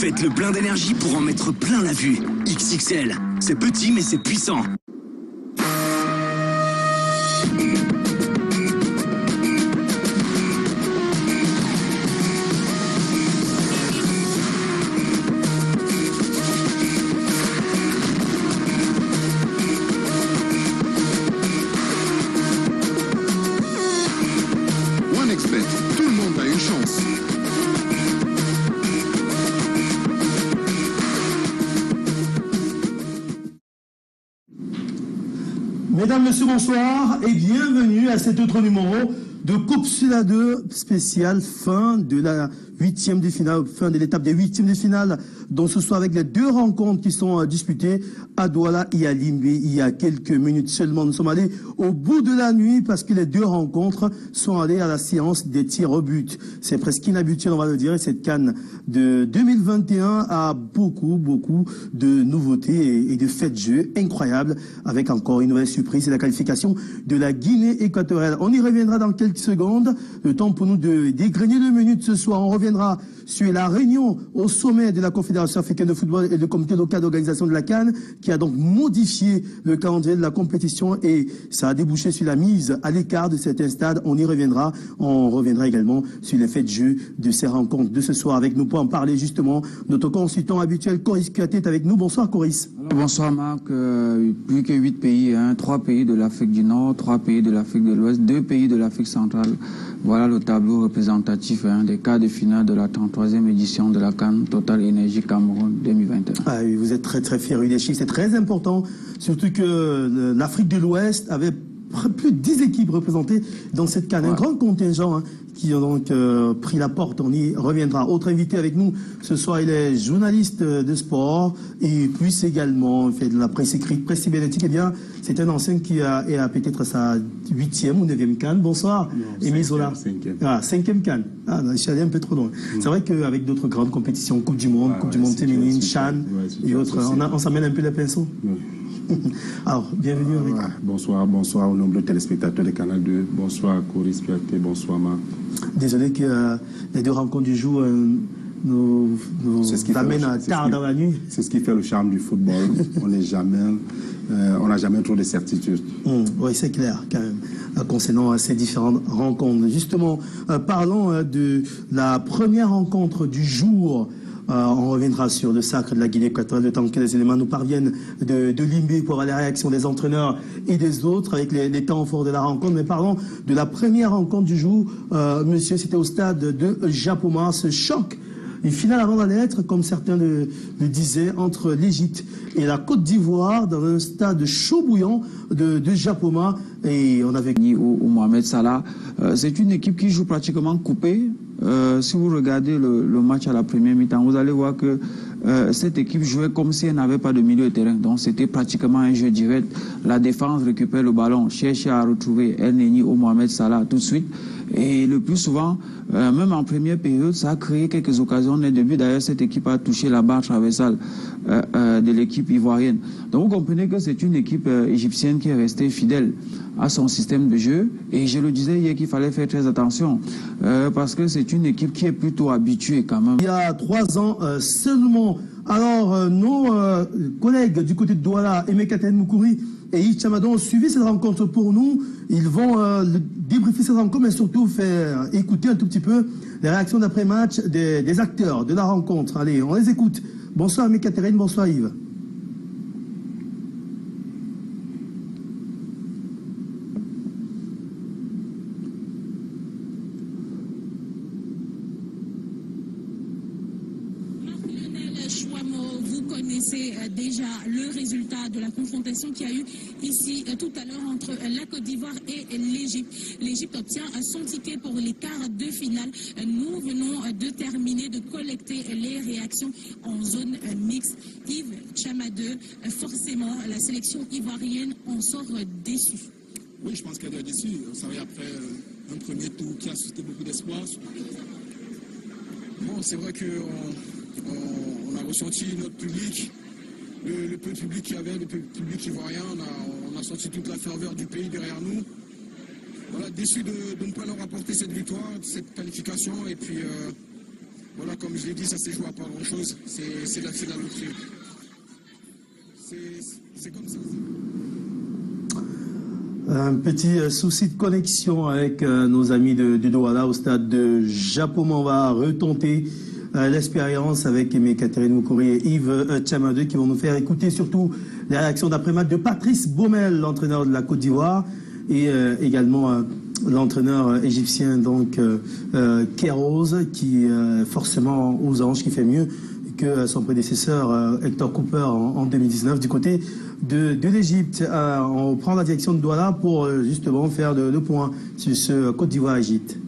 Faites le plein d'énergie pour en mettre plein la vue. XXL, c'est petit mais c'est puissant. OneXBet, tout le monde a une chance. Mesdames, Messieurs, bonsoir et bienvenue à cet autre numéro de Coupe Sud 2 spécial, fin de la huitième de finale, fin de l'étape des huitièmes de finale. Donc ce soir avec les deux rencontres qui sont disputées à Douala et à Limbe. Il y a quelques minutes seulement, nous sommes allés au bout de la nuit parce que les deux rencontres sont allées à la séance des tirs au but. C'est presque inhabituel, on va le dire. Et cette CAN de 2021 a beaucoup de nouveautés et de faits de jeu incroyables avec encore une nouvelle surprise, c'est la qualification de la Guinée équatoriale. On y reviendra dans quelques secondes. Le temps pour nous de dégrainer le menu de ce soir. On reviendra sur la réunion au sommet de la Confédération africaine de football et le comité local d'organisation de la CAN qui a donc modifié le calendrier de la compétition et ça a débouché sur la mise à l'écart de certains stades. On y reviendra. On reviendra également sur les faits de jeu de ces rencontres de ce soir avec nous pour en parler justement. Notre consultant habituel, Coris Kouyaté, est avec nous. Bonsoir Coris. Bonsoir Marc. Plus que 8 pays, 3 pays de l'Afrique du Nord, 3 pays de l'Afrique de l'Ouest, 2 pays de l'Afrique centrale. Voilà le tableau représentatif des quarts de finale de la 33e édition de la CAN Total Énergie Cameroun 2021. Ah oui, vous êtes très féru des chiffres, c'est très important, surtout que l'Afrique de l'Ouest avait plus de 10 équipes représentées dans cette CAN. Un grand contingent hein, qui ont donc pris la porte. On y reviendra. Autre invité avec nous ce soir, il est journaliste de sport et puis également fait de la presse écrite, presse cybernétique. Eh bien, c'est un ancien qui a peut-être sa 8e ou 9e CAN. Bonsoir, Émile Zola. 5e CAN. Ah, je suis allé un peu trop loin. C'est vrai qu'avec d'autres grandes compétitions, Coupe du Monde, Coupe du Monde féminine, CHAN et autres, on s'amène un peu les pinceaux. Alors, bienvenue avec Bonsoir au nombre de téléspectateurs de Canal 2. Bonsoir Coris Piaté, bonsoir Marc. Désolé que les deux rencontres du jour nous amènent tard dans la nuit. C'est ce qui fait le charme du football. on n'a jamais trop de certitudes. Oui, c'est clair quand même, concernant ces différentes rencontres. Justement, parlons de la première rencontre du jour. On reviendra sur le sacre de la Guinée équatoriale, le temps que les éléments nous parviennent de Limbé pour voir les réactions des entraîneurs et des autres avec les temps forts de la rencontre. Mais parlons de la première rencontre du jour. Monsieur, c'était au stade de Japoma, ce choc. Une finale avant la lettre, comme certains le disaient, entre l'Égypte et la Côte d'Ivoire dans un stade chaud bouillant de Japoma. Et on avait ou Mohamed Salah. C'est une équipe qui joue pratiquement coupée. Si vous regardez le match à la première mi-temps, vous allez voir que cette équipe jouait comme si elle n'avait pas de milieu de terrain. Donc c'était pratiquement un jeu direct. La défense récupère le ballon, cherche à retrouver El Neni ou Mohamed Salah tout de suite. Et le plus souvent, même en première période, ça a créé quelques occasions. Dès le début, d'ailleurs, cette équipe a touché la barre traversale de l'équipe ivoirienne. Donc vous comprenez que c'est une équipe égyptienne qui est restée fidèle à son système de jeu. Et je le disais hier qu'il fallait faire très attention parce que c'est une équipe qui est plutôt habituée quand même. Il y a 3 ans seulement. Alors, nos collègues du côté de Douala, Emekaten Moukouri et Yves Chamado ont suivi cette rencontre pour nous. Ils vont débriefer cette rencontre, mais surtout faire écouter un tout petit peu les réactions d'après-match des acteurs de la rencontre. Allez, on les écoute. Bonsoir Emekaten, bonsoir Yves. Déjà le résultat de la confrontation qu'il y a eu ici tout à l'heure entre la Côte d'Ivoire et l'Égypte. L'Égypte obtient son ticket pour les quarts de finale. Nous venons de terminer de collecter les réactions en zone mixte. Yves Chamado, forcément la sélection ivoirienne en sort déçue. Oui, je pense qu'elle est déçue. On savait après un premier tour qui a suscité beaucoup d'espoir. Bon, c'est vrai qu'on a ressenti notre public. Le peu de public qu'il y avait, le peu de public ivoirien, on a senti toute la ferveur du pays derrière nous. Voilà, déçu de ne pas leur apporter cette victoire, cette qualification. Et puis, voilà, comme je l'ai dit, ça s'est joué à pas grand-chose. C'est la loterie. C'est comme ça. Un petit souci de connexion avec nos amis de Douala au stade de Japoma. On va retenter l'expérience avec Emekaten Moukouri et Yves Chamado qui vont nous faire écouter surtout les réactions d'après-match de Patrice Baumel, l'entraîneur de la Côte d'Ivoire, et également l'entraîneur égyptien donc Kéros, qui forcément aux anges, qui fait mieux que son prédécesseur Hector Cooper en 2019 du côté de l'Égypte. On prend la direction de Douala pour justement faire le point sur ce Côte d'Ivoire-Égypte.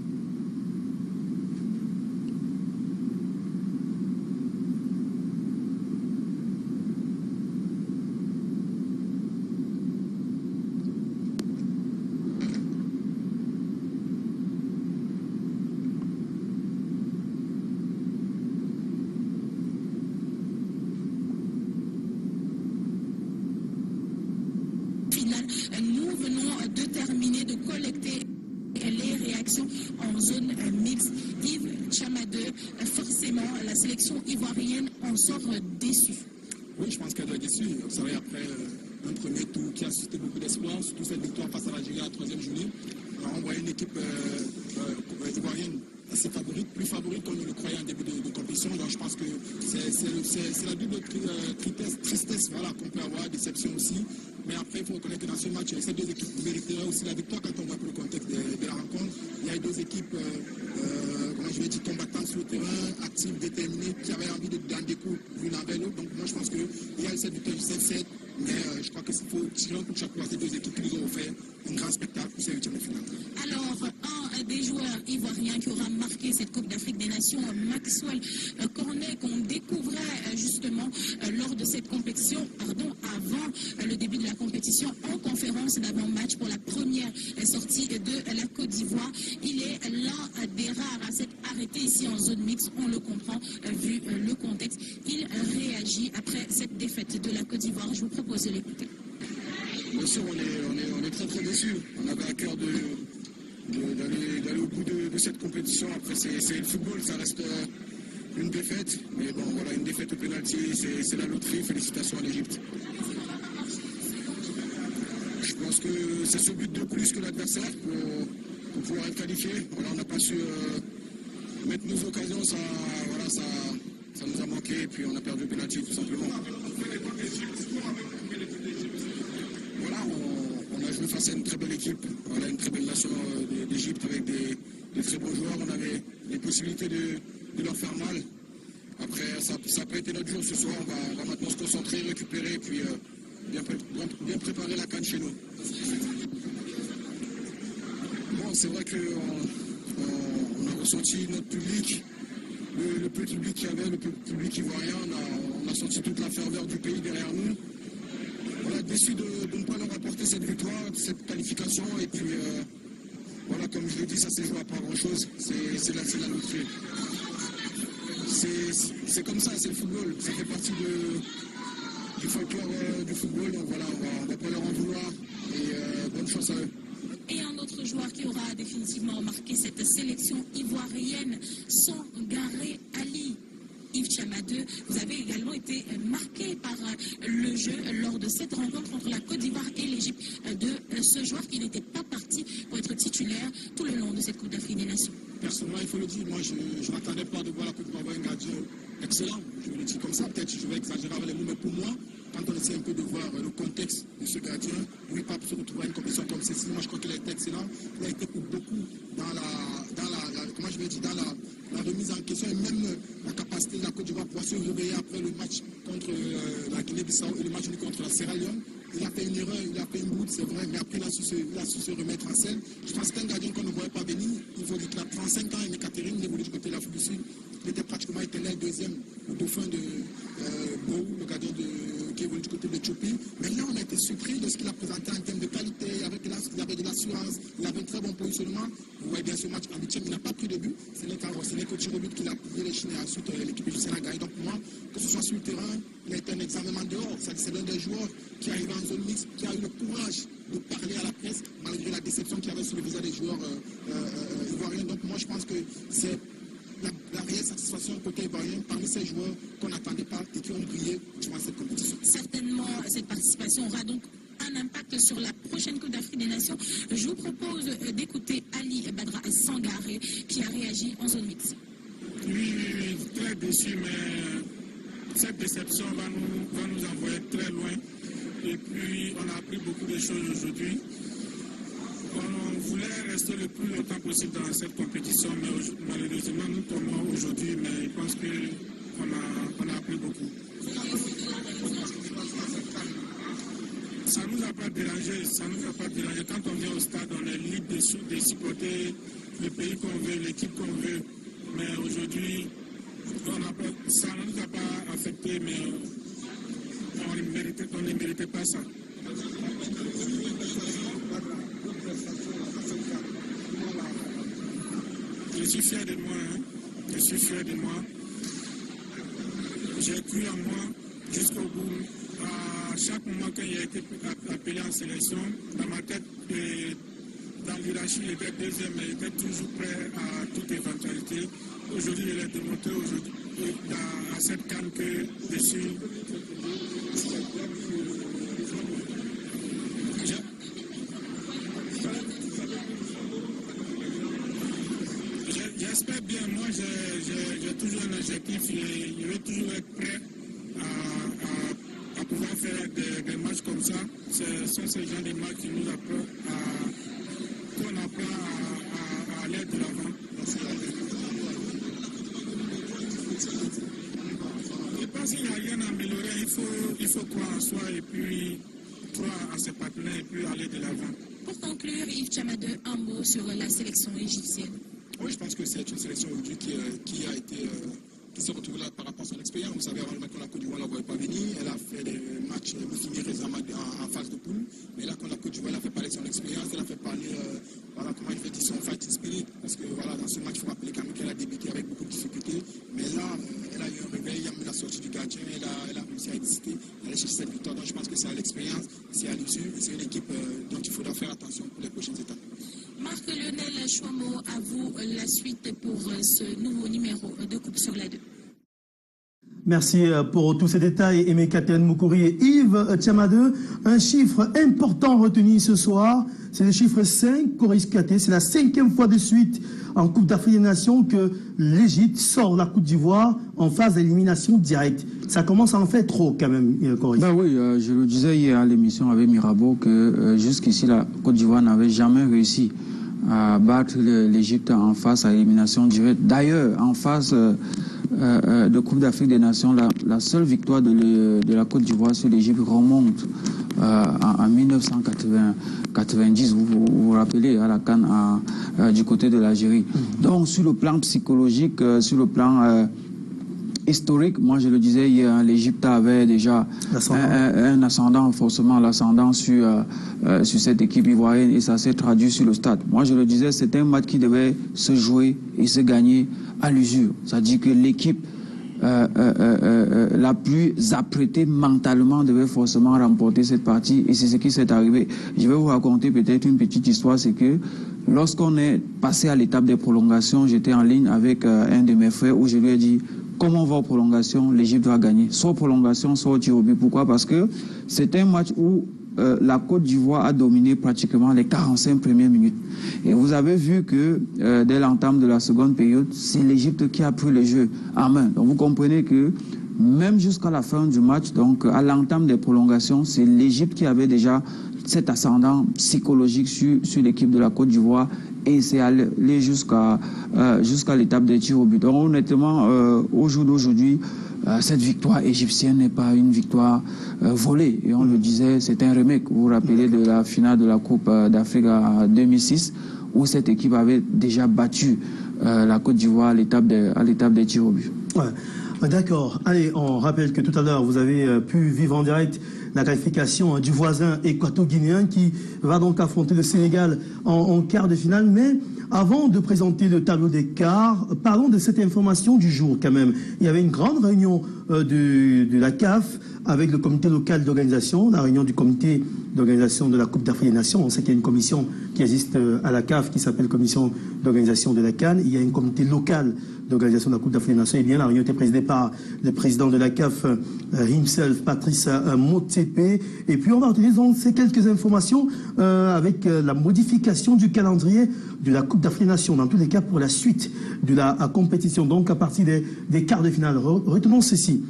Nous venons de terminer de collecter les réactions en zone mixte. Yves Chamado, forcément, la sélection ivoirienne en sort déçue. Oui, je pense qu'elle est déçue. Vous savez, après un premier tour qui a suscité beaucoup d'espoir, surtout cette victoire face à l'Algérie à la 3e journée, on voyait une équipe ivoirienne assez favorite, plus favorite qu'on ne le croyait en début de compétition. Donc je pense que c'est la double tristesse voilà, qu'on peut avoir, déception aussi. Mais après, il faut reconnaître que dans ce match, ces deux équipes mériteraient aussi la victoire quand on voit le contexte de la rencontre. Il y a deux équipes, comment je vais dire, combattants sur le terrain, actifs, déterminés, qui avaient envie de donner des coups l'une avec l'autre. Donc moi je pense qu'il y a eu cette victoire du 7-7, mais je crois qu'il faut tirer un coup de chaque fois ces deux équipes qui nous ont offert un grand spectacle pour ces huitièmes de finale. Alors, un des joueurs ivoiriens qui aura marqué cette Coupe d'Afrique des Nations, Maxwell Cornet, qu'on découvrait justement lors de cette compétition, avant le début de la compétition, en conférence d'avant-match pour la première sortie de la Côte d'Ivoire. Il est l'un des rares à s'être arrêté ici en zone mixte, on le comprend vu le contexte. Il réagit après cette défaite de la Côte d'Ivoire. Je vous propose de l'écouter. Bien sûr, on est très très déçus. On avait à cœur d'aller au bout de cette compétition. Après, c'est le football, ça reste une défaite. Mais bon, voilà, une défaite au pénalty, c'est la loterie. Félicitations à l'Égypte. Je pense que c'est ce but de plus que l'adversaire pour pouvoir être qualifié. Voilà, on n'a pas su mettre nos occasions, ça nous a manqué et puis on a perdu le pénalty tout simplement. Voilà, on a joué face à une très belle équipe, voilà, une très belle nation d'Égypte avec des très bons joueurs. On avait les possibilités de leur faire mal. Après, ça n'a pas été notre jour ce soir. On va maintenant se concentrer, récupérer et puis bien préparer la CAN chez nous. Bon, c'est vrai qu'on a ressenti notre public, le peu de public qu'il y avait, le peu de public ivoirien. On a senti toute la ferveur du pays derrière nous. On a décidé de ne pas leur apporter cette victoire, cette qualification. Et puis, voilà, comme je l'ai dit, ça s'est joué à pas grand-chose. C'est la loterie. C'est comme ça, c'est le football. Ça fait partie du folklore du football. Donc voilà, on va pas leur en vouloir. Et bonne chance à eux. Et un autre joueur qui aura définitivement marqué cette sélection ivoirienne, Sangaré Ali. Yves Chamadeu, vous avez également été marqué par le jeu lors de cette rencontre entre la Côte d'Ivoire et l'Égypte de ce joueur qui n'était pas parti pour être titulaire tout le long de cette Coupe d'Afrique des Nations. Personnellement, il faut le dire, moi je ne m'attendais pas de voir la Côte d'Ivoire avoir un gardien excellent. Je le dis comme ça, peut-être je vais exagérer avec les mots, mais pour moi, quand on essaie un peu de voir le contexte de ce gardien, lui pas se retrouver à une compétition comme celle-ci, moi je crois qu'il a été excellent. Il a été pour beaucoup dans la remise en question et même la capacité de la Côte d'Ivoire pour se réveiller après le match contre la Guinée-Bissau et le match contre la Sierra Leone. Il a fait une erreur, il a fait une bourde, c'est vrai, mais après il a su se remettre en scène. Je pense qu'un gardien qu'on ne voyait pas venir, il faut dire qu'il a 35 ans, il est Catherine, il évolue du côté de l'Afrique du Sud. Il était pratiquement éternel deuxième, le dauphin de Bou, le gardien qui évolue du côté de l'Éthiopie. Mais là, on a été surpris de ce qu'il a présenté en termes de qualité, il avait de l'assurance, il avait un très bon positionnement. Vous voyez bien ce match en huitième, il n'a pas pris de but. Ce n'est qu'au tir au but qu'il a plié les Chines et ensuite l'équipe égyptienne a gagné. Donc pour moi, que ce soit sur le terrain, il a été un examen en dehors. C'est l'un des joueurs qui est arrivé en zone mixte, qui a eu le courage de parler à la presse, malgré la déception qu'il y avait sur le visage des joueurs ivoiriens. Donc moi, je pense que c'est la réelle satisfaction côté ivoirien parmi ces joueurs qu'on n'attendait pas et qui ont brillé durant cette compétition. Certainement, cette participation aura donc un impact sur la prochaine Coupe d'Afrique des Nations. Je vous propose d'écouter Ali Badra Sangaré qui a réagi en zone mixte. Oui, très déçu, mais cette déception va nous envoyer très loin. Et puis, on a appris beaucoup de choses aujourd'hui. On voulait rester le plus longtemps possible dans cette compétition, mais malheureusement, nous tombons aujourd'hui, mais je pense qu'on a appris beaucoup. Ça ne nous a pas dérangé. Quand on vient au stade, on est libre de supporter le pays qu'on veut, l'équipe qu'on veut. Mais aujourd'hui, ça ne nous a pas affecté, mais on ne méritait pas ça. Je suis fier de moi. Je suis fier de moi. J'ai cru en moi jusqu'au bout. À chaque moment quand il a été appelé en sélection, dans ma tête, dans l'hierarchie, il était deuxième, mais il était toujours prêt à toute éventualité. Aujourd'hui, il a démontré à cette CAN que je suis. J'espère bien, moi j'ai toujours un objectif, je vais toujours être prêt à pouvoir faire des matchs comme ça. Ce sont ces gens de matchs qui nous apprennent qu'on apprend à aller de l'avant. Je pense qu'il n'y a rien à améliorer. Il faut croire en soi et puis croire à ses partenaires et puis aller de l'avant. Pour conclure, Yves Tchamadeu, un mot sur la sélection égyptienne. Oui, je pense que c'est une sélection aujourd'hui qui a été... qui se retrouve là par rapport à son expérience. Vous savez, avant le match contre la Côte d'Ivoire, elle ne voyait pas venir. Elle a fait des matchs définis récemment en phase de poule. Mais là, contre la Côte d'Ivoire, elle a fait parler de son expérience. Elle a fait parler, voilà, comment il fait dire son fighting spirit. Parce que voilà, dans ce match, il faut rappeler quand même qu'elle a débuté avec beaucoup de difficultés. Mais là, elle a eu un réveil, il y a eu la sortie du gardien, elle a réussi à exister, elle a cherché cette victoire. Donc je pense que c'est à l'expérience, c'est à l'usure. C'est une équipe dont il faudra faire attention pour les prochaines étapes. Marc-Lionel Chouammo, à vous la suite pour ce nouveau numéro de Coupe sur la 2. Merci pour tous ces détails, Aimé Katen Moukouri et Yves Tchamadeu. Un chiffre important retenu ce soir, c'est le chiffre 5, Coris Katé. C'est la 5e fois de suite en Coupe d'Afrique des Nations que l'Égypte sort la Côte d'Ivoire en phase d'élimination directe. Ça commence à en faire trop quand même, Coris. Ben oui, je le disais hier à l'émission avec Mirabeau que jusqu'ici la Côte d'Ivoire n'avait jamais réussi à battre l'Égypte en face à élimination directe. D'ailleurs, en phase de Coupe d'Afrique des Nations, la seule victoire de la Côte d'Ivoire sur l'Égypte remonte en 1990, vous vous rappelez, à la CAN du côté de l'Algérie. Donc sur le plan psychologique, sur le plan historique, moi je le disais hier, l'Égypte avait déjà un ascendant, forcément l'ascendant sur cette équipe ivoirienne, et ça s'est traduit sur le stade. Moi je le disais, c'était un match qui devait se jouer et se gagner à l'usure. C'est-à-dire que l'équipe la plus apprêtée mentalement devait forcément remporter cette partie, et c'est ce qui s'est arrivé. Je vais vous raconter peut-être une petite histoire, c'est que lorsqu'on est passé à l'étape des prolongations, j'étais en ligne avec un de mes frères où je lui ai dit: comment on va aux prolongations, l'Égypte va gagner. Soit aux prolongations, soit au tir au but. Pourquoi? Parce que c'était un match où la Côte d'Ivoire a dominé pratiquement les 45 premières minutes. Et vous avez vu que dès l'entame de la seconde période, c'est l'Égypte qui a pris le jeu en main. Donc vous comprenez que même jusqu'à la fin du match, donc à l'entame des prolongations, c'est l'Égypte qui avait déjà cet ascendant psychologique sur l'équipe de la Côte d'Ivoire, et c'est allé jusqu'à l'étape des tirs au but. Donc honnêtement, au jour d'aujourd'hui, cette victoire égyptienne n'est pas une victoire volée. Et on le disait, c'est un remake. Vous vous rappelez de la finale de la Coupe d'Afrique en 2006, où cette équipe avait déjà battu la Côte d'Ivoire à l'étape des tirs au but. Ouais. D'accord. Allez, on rappelle que tout à l'heure, vous avez pu vivre en direct la qualification du voisin équato-guinéen qui va donc affronter le Sénégal en quart de finale. Mais avant de présenter le tableau des quarts, parlons de cette information du jour quand même. Il y avait une grande réunion de la CAF avec le comité local d'organisation, la réunion du comité d'organisation de la Coupe d'Afrique des Nations. On sait qu'il y a une commission qui existe à la CAF qui s'appelle Commission d'organisation de la CAN. Il y a un comité local d'organisation de la Coupe d'Afrique des Nations. Et bien, la réunion était présidée par le président de la CAF himself, Patrice Motsepe. Et puis, on va retenir donc ces quelques informations avec la modification du calendrier de la Coupe d'Afrique des Nations, dans tous les cas pour la suite de la compétition, donc à partir des quarts de finale. Retenons ceci.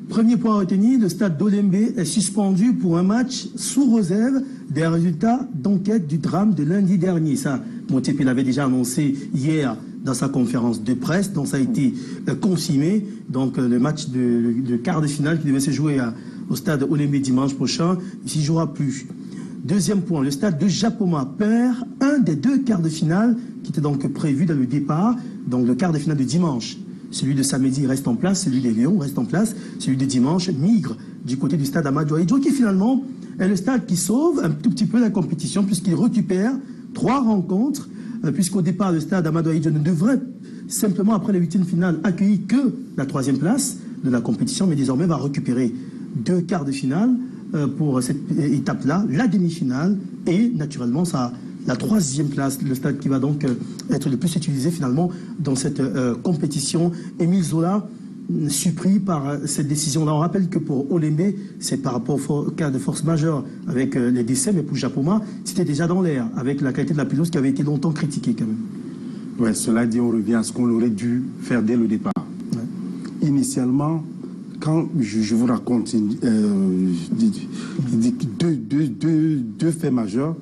Premier point à retenir, le stade d'Olembe est suspendu pour un match sous réserve des résultats d'enquête du drame de lundi dernier. Ça, Motsepe l'avait déjà annoncé hier dans sa conférence de presse, donc ça a été confirmé. Donc le match de quart de finale qui devait se jouer au stade Olembe dimanche prochain, il s'y jouera plus. Deuxième point, le stade de Japoma perd un des deux quarts de finale qui était donc prévu dans le départ, donc le quart de finale de dimanche. Celui de samedi reste en place, celui des Lions reste en place, celui de dimanche migre du côté du stade Amadou Ahidjo, qui finalement est le stade qui sauve un tout petit peu la compétition puisqu'il récupère 3 rencontres, puisqu'au départ le stade Amadou Ahidjo ne devrait simplement après la 8e finale accueillir que la 3e place de la compétition, mais désormais va récupérer 2 quarts de finale pour cette étape-là, la demi-finale et naturellement la 3e place, le stade qui va donc être le plus utilisé finalement dans cette compétition. Émile Zola, surpris par cette décision-là. On rappelle que pour Olembe, c'est par rapport au cas de force majeure avec les décès, mais pour Japoma, c'était déjà dans l'air, avec la qualité de la pelouse qui avait été longtemps critiquée quand même. Ouais, cela dit, on revient à ce qu'on aurait dû faire dès le départ. Ouais. Initialement, quand je vous raconte deux faits majeurs,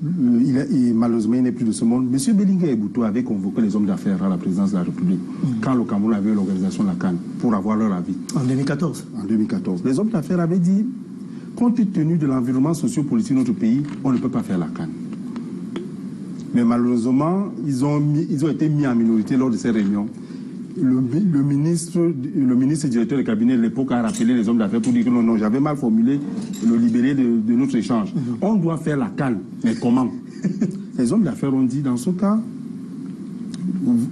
malheureusement, il n'est plus de ce monde. M. Bellinga Ebouto avait convoqué les hommes d'affaires à la présidence de la République quand le Cameroun avait l'organisation de la CAN pour avoir leur avis. En 2014. En 2014. Les hommes d'affaires avaient dit, compte tenu de l'environnement socio-politique de notre pays, on ne peut pas faire la CAN. Mais malheureusement, ils ont été mis en minorité lors de ces réunions. Le ministre directeur du cabinet de l'époque a rappelé les hommes d'affaires pour dire que non, j'avais mal formulé le libéré de notre échange. On doit faire la CAN. Mais comment? Les hommes d'affaires ont dit, dans ce cas,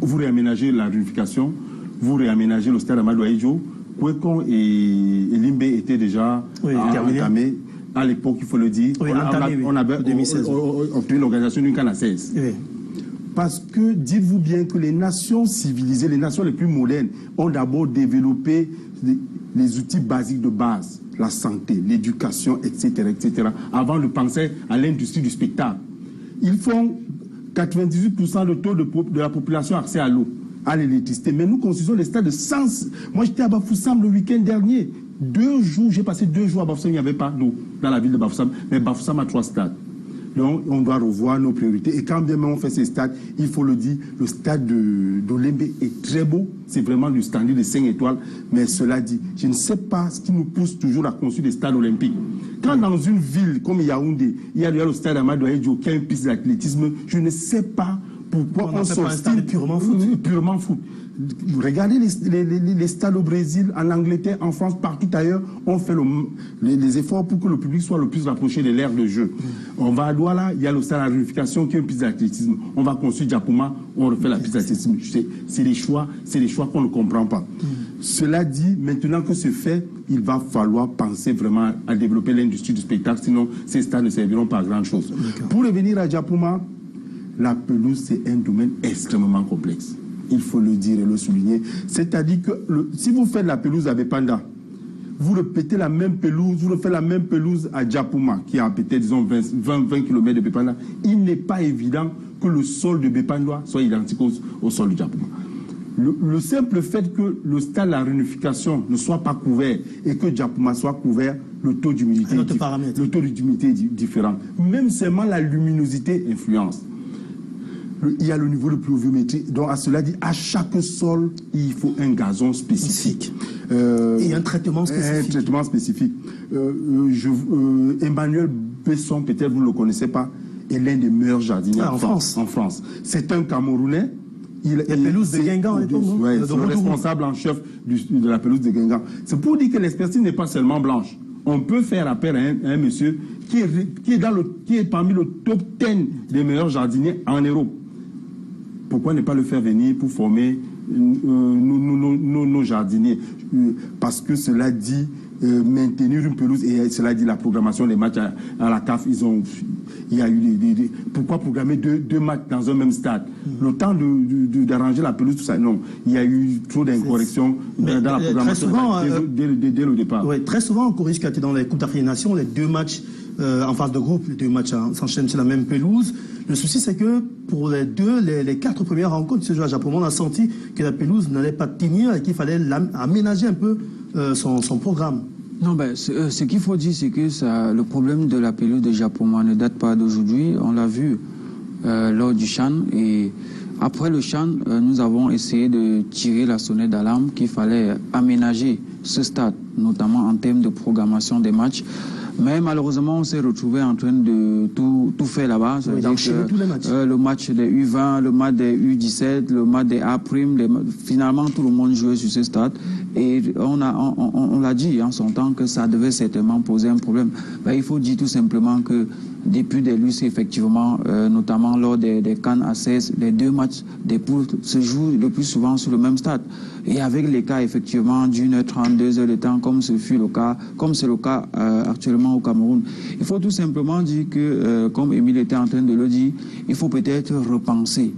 vous réaménagez la réunification, vous réaménagez le stade Amadou Ahidjo. Kwekon et Limbe étaient déjà entamés. À l'époque, il faut le dire, on avait obtenu l'organisation d'une CAN à 16. Oui. Parce que, dites-vous bien que les nations civilisées, les nations les plus modernes, ont d'abord développé les outils basiques de base, la santé, l'éducation, etc., avant de penser à l'industrie du spectacle. Ils font 98% de taux de la population accès à l'eau, à l'électricité. Mais nous construisons des stades de sens. Moi, j'étais à Bafoussam le week-end dernier. 2 jours, j'ai passé 2 jours à Bafoussam, il n'y avait pas d'eau dans la ville de Bafoussam. Mais Bafoussam a 3 stades. Donc, on doit revoir nos priorités. Et quand bien même on fait ces stades, il faut le dire, le stade d'Olembe est très beau. C'est vraiment du standard de 5 étoiles. Mais cela dit, je ne sais pas ce qui nous pousse toujours à construire des stades olympiques. Quand dans une ville comme Yaoundé, il y a le stade Amadou Ahidjo qui a une piste d'athlétisme, je ne sais pas pourquoi on s'obstine purement foot. Regardez les stades au Brésil, en Angleterre, en France, partout ailleurs, on fait les efforts pour que le public soit le plus rapproché de l'aire de jeu. On va à Douala, il y a le stade à la réunification qui est une piste d'athlétisme. On va construire Diapouma, on refait la piste d'athlétisme. C'est des choix qu'on ne comprend pas. Cela dit, maintenant que c'est fait, il va falloir penser vraiment à développer l'industrie du spectacle, sinon ces stades ne serviront pas à grand chose. Pour revenir à Diapouma, la pelouse, c'est un domaine extrêmement complexe. Il faut le dire et le souligner. C'est-à-dire que si vous faites la pelouse à Bepanda, vous répétez la même pelouse, vous refaites la même pelouse à Diapouma, qui a peut-être, disons, 20 km de Bepanda. Il n'est pas évident que le sol de Bepanda soit identique au sol de Diapouma. Le simple fait que le stade de la réunification ne soit pas couvert et que Diapouma soit couvert, le taux d'humidité est différent. Même seulement la luminosité influence. Il y a le niveau de pluviométrie. Donc, à cela dit, à chaque sol, il faut un gazon spécifique. Et un traitement spécifique. Un traitement spécifique. Emmanuel Besson, peut-être vous ne le connaissez pas, est l'un des meilleurs jardiniers en France. C'est un Camerounais. Il y a pelouse de Guingamp, c'est le responsable en chef de la pelouse de Guingamp. C'est pour dire que l'expertise n'est pas seulement blanche. On peut faire appel à un monsieur qui est parmi le top 10 des meilleurs jardiniers en Europe. Pourquoi ne pas le faire venir pour former nos jardiniers? Parce que cela dit, maintenir une pelouse, et cela dit la programmation des matchs à la CAF, il y a eu pourquoi programmer deux matchs dans un même stade? Le temps d'arranger la pelouse, tout ça, non. Il y a eu trop d'incorrections dans la programmation dès le départ. Oui, très souvent, on corrige quand tu es dans les Coupes d'Afrique des Nations, les 2 matchs en phase de groupe, les 2 matchs s'enchaînent sur la même pelouse. Le souci, c'est que pour les 4 premières rencontres qui se jouent à Japon, on a senti que la pelouse n'allait pas tenir et qu'il fallait aménager un peu son programme. Non, ce qu'il faut dire, c'est que le problème de la pelouse de Japon ne date pas d'aujourd'hui. On l'a vu lors du CHAN. Et après le CHAN, nous avons essayé de tirer la sonnette d'alarme qu'il fallait aménager ce stade, notamment en termes de programmation des matchs. Mais malheureusement, on s'est retrouvé en train de tout faire là-bas. Oui, le match des U20, le match des U17, le match des A', finalement tout le monde jouait sur ce stade. Et on l'a dit en son temps que ça devait certainement poser un problème. Il faut dire tout simplement que depuis des lustres, effectivement, notamment lors des CAN à 16, les 2 matchs des poules se jouent le plus souvent sur le même stade. Et avec les cas effectivement d'1h30, 2 heures de temps, comme c'est le cas actuellement au Cameroun. Il faut tout simplement dire que, comme Émile était en train de le dire, il faut peut-être repenser.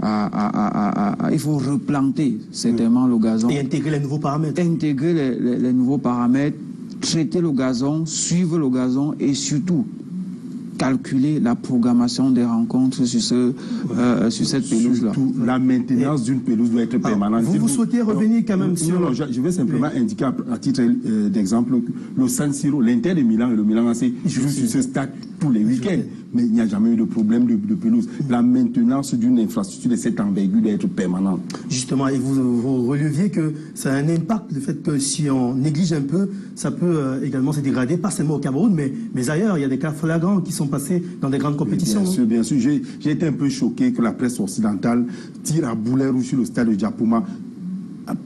Il faut replanter certainement le gazon. Et intégrer les nouveaux paramètres. Intégrer les nouveaux paramètres, traiter le gazon, suivre le gazon et surtout calculer la programmation des rencontres sur cette pelouse-là. La maintenance d'une pelouse doit être permanente. Vous souhaitez revenir quand même sur... Non, je vais simplement indiquer à titre d'exemple le San Siro, l'Inter de Milan et le Milan AC jouent sur ce stade tous les week-ends. Mais il n'y a jamais eu de problème de pelouse. La maintenance d'une infrastructure de cette envergure doit être permanente. Justement, et vous releviez que ça a un impact, le fait que si on néglige un peu, ça peut également se dégrader, pas seulement au Cameroun, mais ailleurs. Il y a des cas flagrants qui sont passés dans des grandes compétitions. Bien sûr. J'ai été un peu choqué que la presse occidentale tire à boulet rouge sur le stade de Diapouma.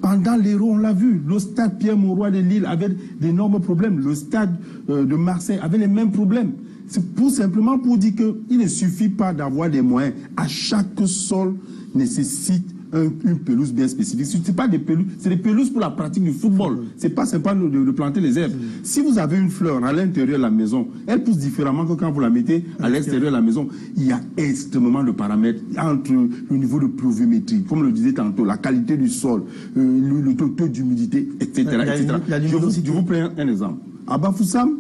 Pendant l'Hérault, on l'a vu, le stade Pierre-Mauroy de Lille avait d'énormes problèmes. Le stade de Marseille avait les mêmes problèmes. C'est simplement pour dire qu'il ne suffit pas d'avoir des moyens. À chaque sol nécessite une pelouse bien spécifique. Ce n'est pas des pelouses, c'est des pelouses pour la pratique du football. C'est pas sympa de planter les herbes. Si vous avez une fleur à l'intérieur de la maison, elle pousse différemment que quand vous la mettez à l'extérieur de la maison. Il y a extrêmement de paramètres entre le niveau de pluviométrie, comme le disait tantôt, la qualité du sol, le taux d'humidité, etc. Je vous prends un exemple. À Bafoussam,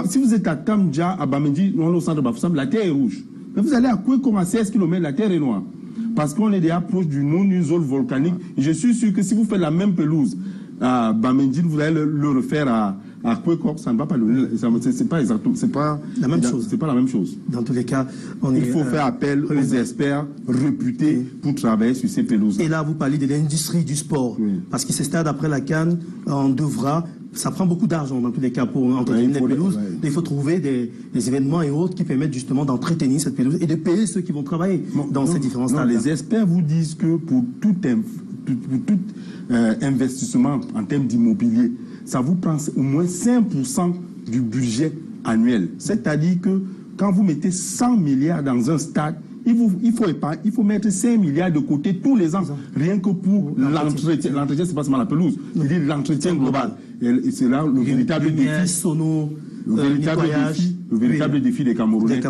si vous êtes à Tamdja, à Bamendi, au centre de Bafoussam, la terre est rouge. Mais vous allez à Kouékom, à 16 km, la terre est noire. Parce qu'on est déjà proche du nom d'une zone volcanique. Et je suis sûr que si vous faites la même pelouse à Bamendi, vous allez le refaire à Kouékom, ça ne va pas donner. C'est pas exactement, c'est pas la même chose. C'est pas la même chose. Dans tous les cas, il faut faire appel aux experts réputés pour travailler sur ces pelouses. Et là, vous parlez de l'industrie du sport. Parce que ces stades après la CAN, on devra. Ça prend beaucoup d'argent dans tous les cas pour entretenir les pelouses. Il faut trouver des événements et autres qui permettent justement d'entretenir cette pelouse et de payer ceux qui vont travailler dans ces différents stades. Les experts vous disent que pour tout investissement en termes d'immobilier, ça vous prend au moins 5% du budget annuel. C'est-à-dire que quand vous mettez 100 milliards dans un stade, il faut mettre 5 milliards de côté tous les ans, rien que pour l'entretien. L'entretien, c'est pas seulement la pelouse, il dit l'entretien global. Et c'est là le véritable défi. Le véritable défi des Camerounais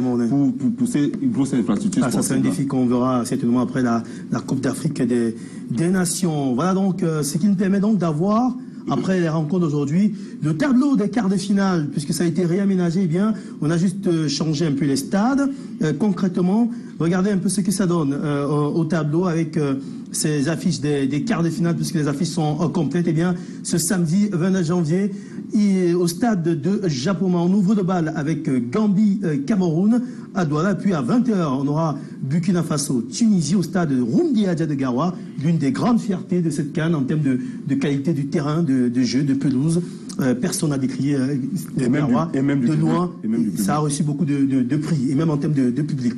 pour ces grosses infrastructures. Ça, c'est un défi qu'on verra certainement après la Coupe d'Afrique des Nations. Voilà donc ce qui nous permet donc d'avoir, après les rencontres d'aujourd'hui, le tableau des quarts de finale, puisque ça a été réaménagé, eh bien, on a juste changé un peu les stades. Concrètement, regardez un peu ce que ça donne au tableau avec ces affiches des quarts de finale, puisque les affiches sont complètes. Eh bien, ce samedi 29 janvier, au stade de Diapouma, on ouvre de balle avec Gambie-Cameroun à Douala. Puis à 20h, on aura Burkina-Faso-Tunisie au stade Roumdi Adja de Garoua, l'une des grandes fiertés de cette CAN en termes de qualité du terrain, de jeu, de pelouse. Personne n'a décrié Garoua de loin. Ça a reçu beaucoup de prix, et même en termes de public.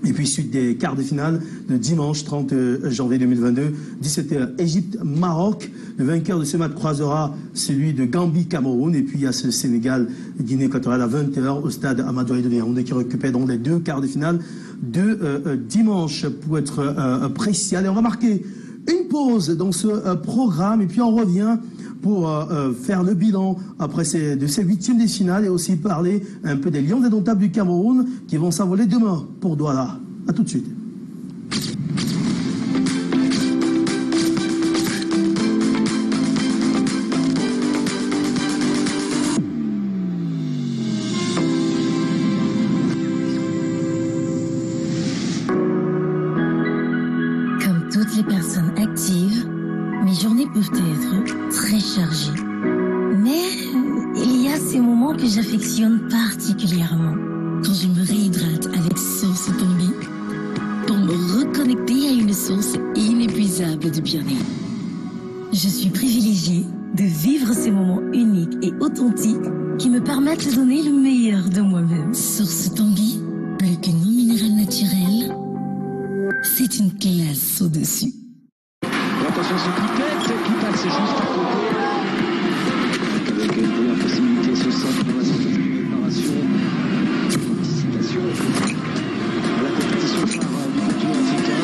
Et puis suite des quarts de finale de dimanche 30 janvier 2022, 17h, Égypte-Maroc. Le vainqueur de ce match croisera celui de Gambie-Cameroun. Et puis il y a ce Sénégal-Guinée équatoriale à 20h au stade Amadou Ahidjo de Yaoundé qui récupère donc les deux quarts de finale de dimanche pour être précis. Allez, on va marquer une pause dans ce programme et puis on revient pour faire le bilan après de ces huitièmes de finale et aussi parler un peu des Lions indomptables du Cameroun qui vont s'envoler demain pour Douala. A tout de suite. Comme toutes les personnes actives, mes journées peuvent être très chargées. Mais il y a ces moments que j'affectionne particulièrement. Quand je me réhydrate avec Source Tombi, pour me reconnecter à une source inépuisable de bien-être. Je suis privilégiée de vivre ces moments uniques et authentiques qui me permettent de donner le meilleur de moi-même. Source Tombi, plus que non minéral naturel, c'est une classe au-dessus. Attention, c'est Piquet qui passe juste à côté. Avec la possibilité ce centre dans la préparation, participation à la compétition phare du continent africain.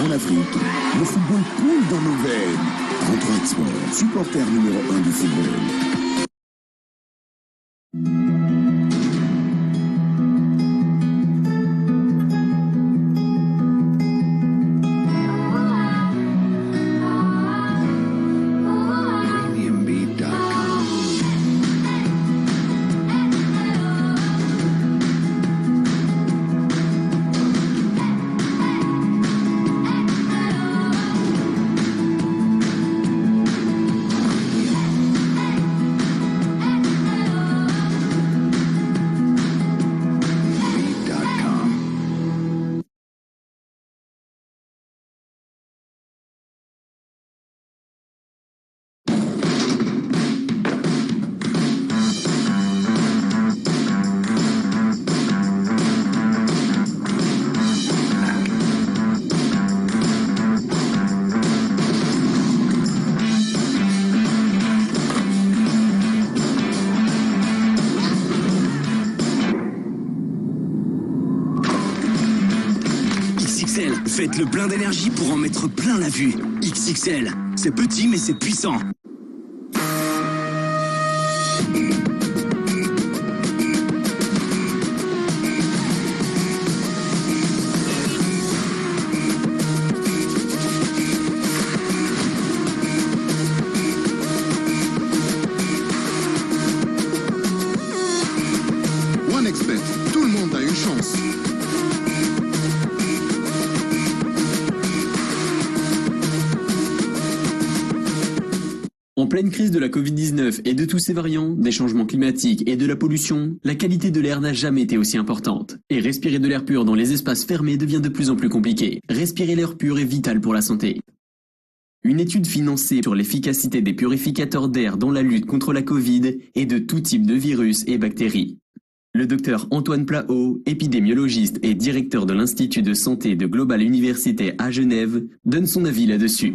En Afrique, le football coule dans nos veines. Antoine Sport, supporter numéro 1 du football. Faites le plein d'énergie pour en mettre plein la vue. XXL, c'est petit mais c'est puissant. OneXBet, tout le monde a une chance. En pleine crise de la Covid-19 et de tous ses variants, des changements climatiques et de la pollution, la qualité de l'air n'a jamais été aussi importante. Et respirer de l'air pur dans les espaces fermés devient de plus en plus compliqué. Respirer l'air pur est vital pour la santé. Une étude financée sur l'efficacité des purificateurs d'air dans la lutte contre la Covid et de tout type de virus et bactéries. Le docteur Antoine Plahot, épidémiologiste et directeur de l'Institut de santé de Global Université à Genève, donne son avis là-dessus.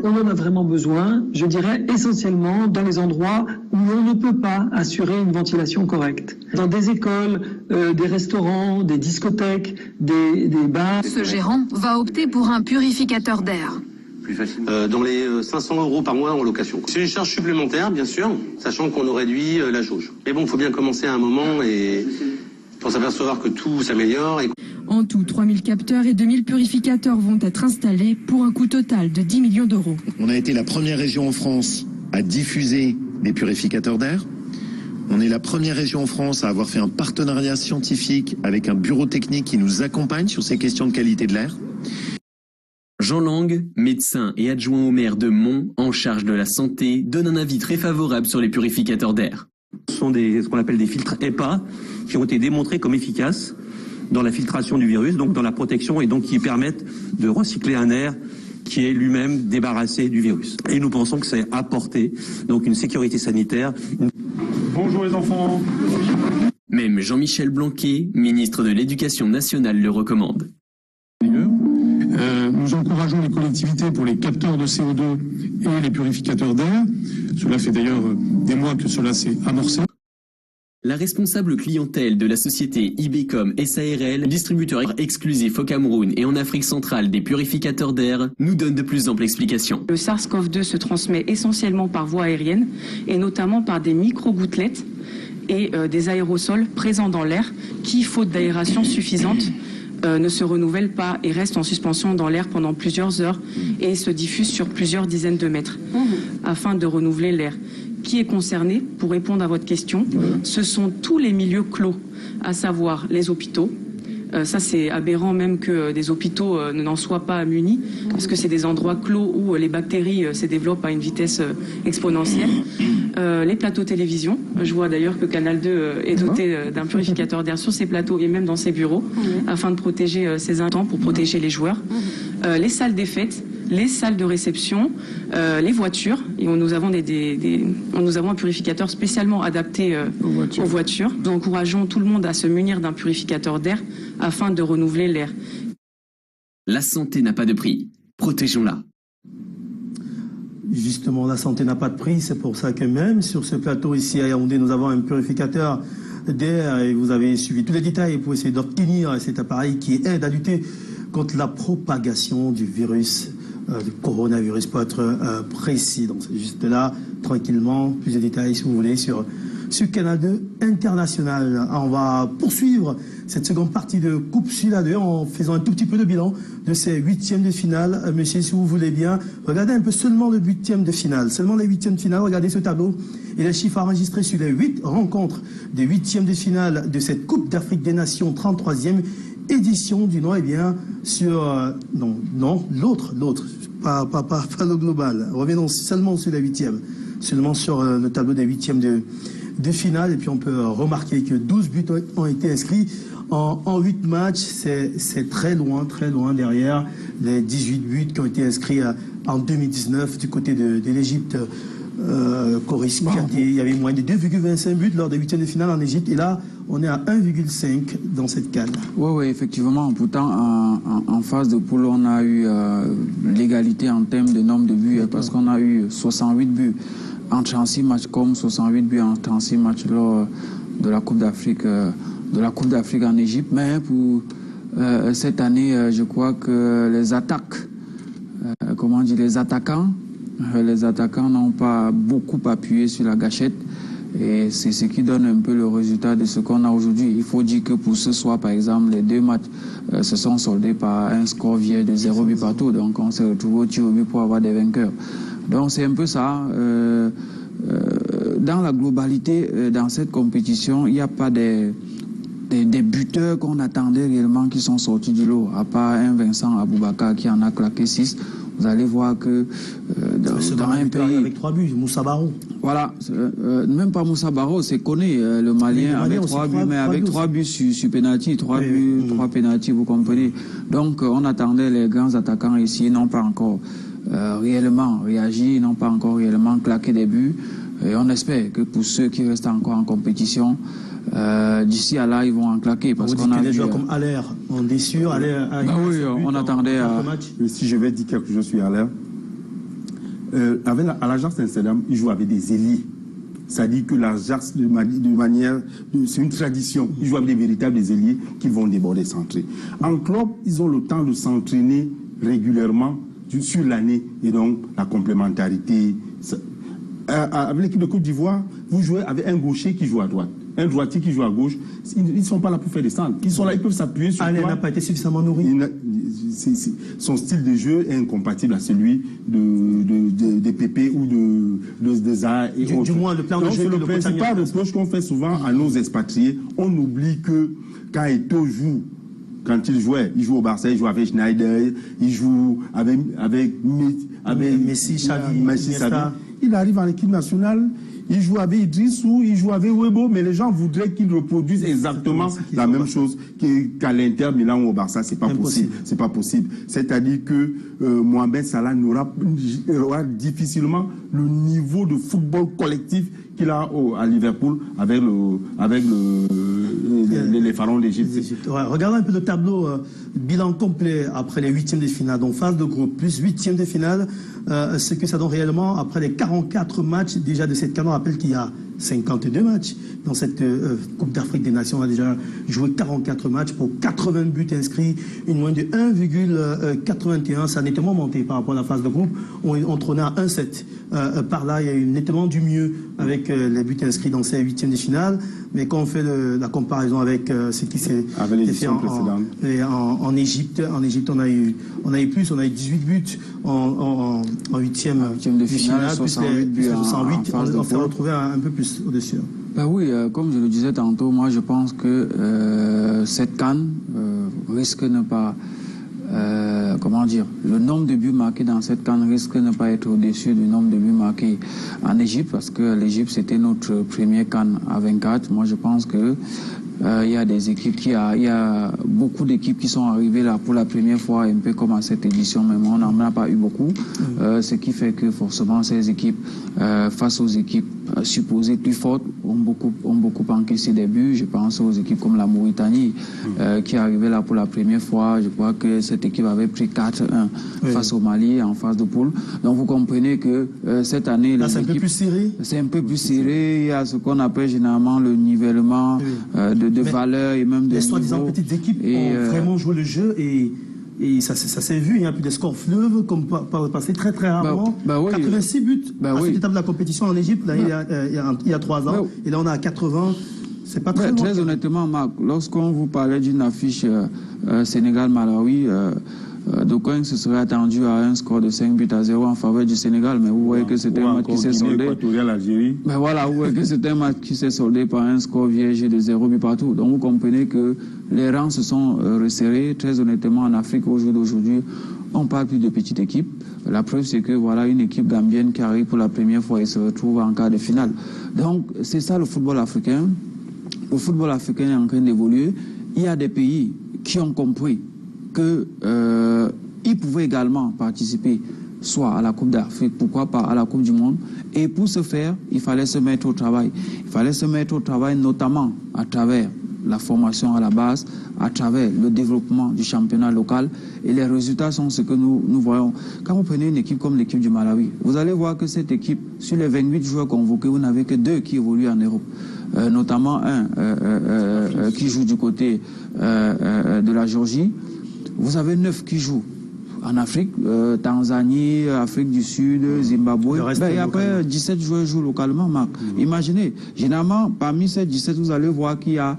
On en a vraiment besoin, je dirais essentiellement dans les endroits où on ne peut pas assurer une ventilation correcte. Dans des écoles, des restaurants, des discothèques, des bars. Ce gérant va opter pour un purificateur d'air. Dans les 500 € par mois en location. C'est une charge supplémentaire, bien sûr, sachant qu'on aurait réduit la jauge. Mais bon, il faut bien commencer à un moment et pour s'apercevoir que tout s'améliore. En tout, 3000 capteurs et 2000 purificateurs vont être installés pour un coût total de 10 millions d'euros. On a été la première région en France à diffuser des purificateurs d'air. On est la première région en France à avoir fait un partenariat scientifique avec un bureau technique qui nous accompagne sur ces questions de qualité de l'air. Jean Lang, médecin et adjoint au maire de Mont, en charge de la santé, donne un avis très favorable sur les purificateurs d'air. Ce sont ce qu'on appelle des filtres HEPA qui ont été démontrés comme efficaces dans la filtration du virus, donc dans la protection, et donc qui permettent de recycler un air qui est lui-même débarrassé du virus. Et nous pensons que c'est apporter donc une sécurité sanitaire. Bonjour les enfants. Même Jean-Michel Blanquer, ministre de l'Éducation nationale, le recommande. Nous encourageons les collectivités pour les capteurs de CO2 et les purificateurs d'air. Cela fait d'ailleurs des mois que cela s'est amorcé. La responsable clientèle de la société Ibecom SARL, distributeur exclusif au Cameroun et en Afrique centrale des purificateurs d'air, nous donne de plus amples explications. Le SARS-CoV-2 se transmet essentiellement par voie aérienne et notamment par des micro-gouttelettes et des aérosols présents dans l'air qui, faute d'aération suffisante, ne se renouvellent pas et restent en suspension dans l'air pendant plusieurs heures et se diffusent sur plusieurs dizaines de mètres afin de renouveler l'air. Qui est concerné, pour répondre à votre question, ce sont tous les milieux clos, à savoir les hôpitaux. Ça, c'est aberrant même que des hôpitaux n'en soient pas munis, parce que c'est des endroits clos où les bactéries se développent à une vitesse exponentielle. Les plateaux télévision. Je vois d'ailleurs que Canal 2 est doté d'un purificateur d'air sur ses plateaux et même dans ses bureaux, afin de protéger ses intents, pour protéger les joueurs. Les salles des fêtes, les salles de réception, les voitures. Et nous avons un purificateur spécialement adapté aux voitures. Nous encourageons tout le monde à se munir d'un purificateur d'air afin de renouveler l'air. La santé n'a pas de prix. Protégeons-la. Justement, la santé n'a pas de prix. C'est pour ça que même sur ce plateau ici à Yaoundé, nous avons un purificateur d'air et vous avez suivi tous les détails pour essayer d'obtenir cet appareil qui aide à lutter contre la propagation du virus, du coronavirus, pour être précis. Donc c'est juste là, tranquillement, plus de détails si vous voulez sur Canal 2 International. On va poursuivre cette seconde partie de Coupe Sud 2 en faisant un tout petit peu de bilan de ces huitièmes de finale. Monsieur, si vous voulez bien, regardez un peu seulement le huitième de finale. Seulement les huitièmes de finale, regardez ce tableau et les chiffres enregistrés sur les 8 rencontres des huitièmes de finale de cette Coupe d'Afrique des Nations 33e édition du nom, eh bien, sur... l'autre, pas le global. Revenons seulement sur les huitièmes, seulement sur le tableau des huitièmes de finale, et puis on peut remarquer que 12 buts ont été inscrits en 8 matchs. C'est très loin derrière les 18 buts qui ont été inscrits en 2019 du côté de l'Égypte. Il y avait moins de 2,25 buts lors des huitièmes de finale en Égypte, et là on est à 1,5 dans cette CAN. Oui, effectivement. Pourtant, en phase de poule, on a eu l'égalité en termes de nombre de buts, parce qu'on a eu 68 buts en 36 matchs, comme 68 buts en 36 matchs lors de la Coupe d'Afrique en Égypte. Mais pour cette année, je crois que les attaques, les attaquants n'ont pas beaucoup appuyé sur la gâchette. Et c'est ce qui donne un peu le résultat de ce qu'on a aujourd'hui. Il faut dire que pour ce soir, par exemple, les 2 matchs se sont soldés par un score vierge de 0 but partout. Donc on s'est retrouvé au tir au but pour avoir des vainqueurs. Donc c'est un peu ça. Dans la globalité, dans cette compétition, il n'y a pas des buteurs qu'on attendait réellement qui sont sortis du lot, à part un Vincent Aboubakar qui en a claqué 6. Vous allez voir que dans un pays... Avec 3 buts, Moussa Barro. Voilà, même pas Moussa Barro, c'est Koné, le Malien, avec 3 buts, mais avec 3 buts sur penalty, 3 penalty, vous comprenez. Donc on attendait les grands attaquants ici, ils n'ont pas encore réellement réagi, ils n'ont pas encore réellement claqué des buts. Et on espère que pour ceux qui restent encore en compétition, d'ici à là, ils vont en claquer. Parce qu'on a des joueurs comme Aller, on déçu, Aller. Oui, on attendait à... Si je vais dire quelque chose sur Aller, à l'Ajax Amsterdam, ils jouent avec des ailiers. C'est-à-dire que l'Ajax, c'est une tradition. Ils jouent avec des véritables ailiers qui vont déborder centrés. En club, ils ont le temps de s'entraîner régulièrement sur l'année. Et donc, la complémentarité. Avec l'équipe de Côte d'Ivoire, vous jouez avec un gaucher qui joue à droite, un droitier qui joue à gauche. Ils ne sont pas là pour faire des centres. Ils sont là, ils peuvent s'appuyer sur toi. N'a pas été suffisamment nourri. Son style de jeu est incompatible à celui de Pépé ou de Zaha et autres. Du moins, le plan de jeu. Le principal reproche qu'on fait souvent à nos expatriés, on oublie que quand Eto'o joue, quand il joue au Barça, il joue avec Schneider, il joue avec Messi, Xavi, il arrive en équipe nationale, il joue avec Idrissou, il joue avec Webo, mais les gens voudraient qu'il reproduise exactement la même chose qu'à l'Inter Milan ou au Barça. C'est pas possible. C'est pas possible. C'est-à-dire que Mohamed Salah aura difficilement le niveau de football collectif qu'il a à Liverpool avec les pharaons d'Égypte. Regardons un peu le tableau, bilan complet après les 8e de finale. Donc phase de groupe plus 8e de finale, ce que ça donne réellement après les 44 matchs déjà de cette canne. On rappelle qu'il y a 52 matchs dans cette Coupe d'Afrique des Nations. On a déjà joué 44 matchs pour 80 buts inscrits, une moyenne de 1,81. Ça a nettement monté par rapport à la phase de groupe. On trônait à 1,7. Par là, il y a eu nettement du mieux avec les buts inscrits dans ces 8e de finale. Mais quand on fait la comparaison avec ce qui s'est fait en Égypte, on a eu plus, on a eu 18 buts en 8e de finale, 68 buts 68, on s'est retrouvé un peu plus au-dessus. Ben oui, comme je le disais tantôt, moi je pense que cette CAN risque de ne pas... le nombre de buts marqués dans cette CAN risque de ne pas être au-dessus du nombre de buts marqués en Égypte, parce que l'Égypte c'était notre premier CAN à 24. Moi je pense que il y a des équipes il y a beaucoup d'équipes qui sont arrivées là pour la première fois, un peu comme à cette édition, mais on n'en a pas eu beaucoup. Ce qui fait que forcément ces équipes, face aux équipes supposées plus fortes, ont beaucoup encaissé des buts. Je pense aux équipes comme la Mauritanie, qui est arrivée là pour la première fois. Je crois que cette équipe avait pris 4-1 face au Mali en phase de poule. Donc vous comprenez que cette année, là, c'est un peu plus serré. C'est un peu plus serré. Il y a ce qu'on appelle généralement le nivellement de valeur et même de les soi-disant petites équipes ont vraiment joué le jeu et ça s'est vu. Il y a plus des scores fleuves comme par le passé, très très rarement. 86 buts à cette étape de la compétition en Égypte, là, il y a 3 ans. Et là on a à 80. C'est pas très loin. Très honnêtement, Marc, lorsqu'on vous parlait d'une affiche Sénégal-Malawi, d'aucuns se seraient attendus à un score de 5-0 en faveur du Sénégal, mais vous voyez que c'était un match qui s'est soldé. Mais voilà, vous voyez que c'était un match qui s'est soldé par un score vierge de 0 but partout. Donc vous comprenez que les rangs se sont resserrés. Très honnêtement, en Afrique au jour d'aujourd'hui, on parle plus de petites équipes. La preuve, c'est que voilà une équipe gambienne qui arrive pour la première fois et se retrouve en quart de finale. Donc c'est ça le football africain. Le football africain est en train d'évoluer. Il y a des pays qui ont compris qu'ils pouvaient également participer soit à la Coupe d'Afrique, pourquoi pas à la Coupe du Monde. Et pour ce faire, il fallait se mettre au travail. Il fallait se mettre au travail notamment à travers la formation à la base, à travers le développement du championnat local. Et les résultats sont ce que nous voyons. Quand vous prenez une équipe comme l'équipe du Malawi, vous allez voir que cette équipe, sur les 28 joueurs convoqués, vous n'avez que 2 qui évoluent en Europe. Notamment un qui joue du côté de la Géorgie. Vous avez 9 qui jouent en Afrique, Tanzanie, Afrique du Sud, Zimbabwe. Et après, 17 joueurs jouent localement, Marc. Imaginez, généralement, parmi ces 17, vous allez voir qu'il y a